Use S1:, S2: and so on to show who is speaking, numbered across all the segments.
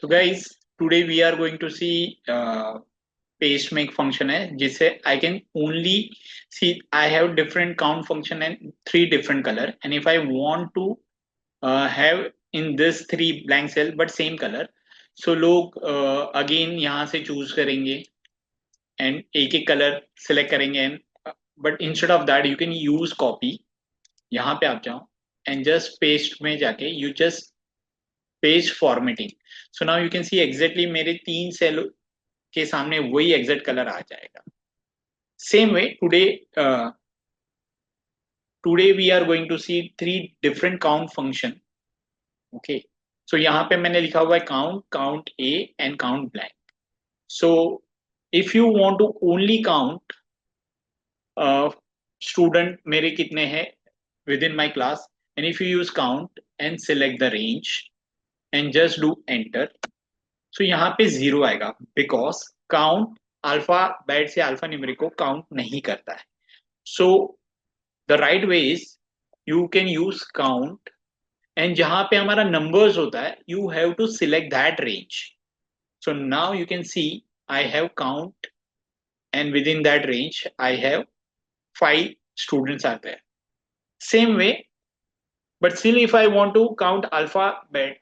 S1: So guys, today we are going to see paste make function है जिसे I can only see I have different count function and three different color, and if I want to have in this three blank cell but same color, so लोग again यहाँ से choose करेंगे and एक एक color select करेंगे, and but instead of that you can use copy. यहाँ पे आप जाओ and just paste में जाके you just page formatting. So now you can C exactly मेरे तीन सेल के सामने वही एग्जैक्ट कलर आ जाएगा. Same way today we are going to see three different count function. Okay, so यहाँ पे मैंने लिखा हुआ है count, count A and count blank. So if you want to only count student मेरे कितने हैं within my class, and if you use count and select the range and just do enter, so यहाँ पे zero आएगा because count alphabet से alpha numeric को count नहीं करता है. So the right way is you can use count, and जहां पे हमारा नंबर्स होता है you have to select that range. So now you can see I have count and within that range I have 5 students आते हैं. Same way, but still if I want to count alphabet,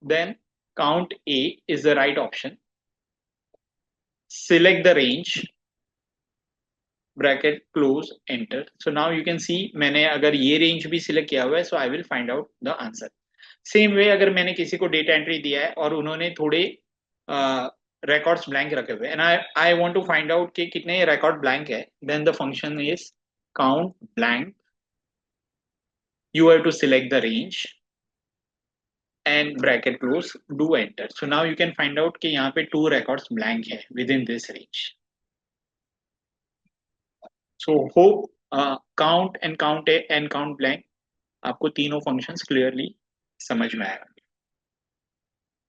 S1: then count A is the right option. Select the range, bracket close, enter. So now you can see मैंने अगर ये range भी select किया हुआ है, so I will find out the answer. Same way अगर मैंने किसी को data entry दिया है और उन्होंने थोड़े records blank रखे हुए and I want to find out कि कितने record blank है, then the function is count blank. You have to select the range and bracket close, do enter. So now you can find out कि यहाँ पे 2 records blank है within this range. So hope count and count A and count blank आपको तीनों functions clearly समझ में आएगा.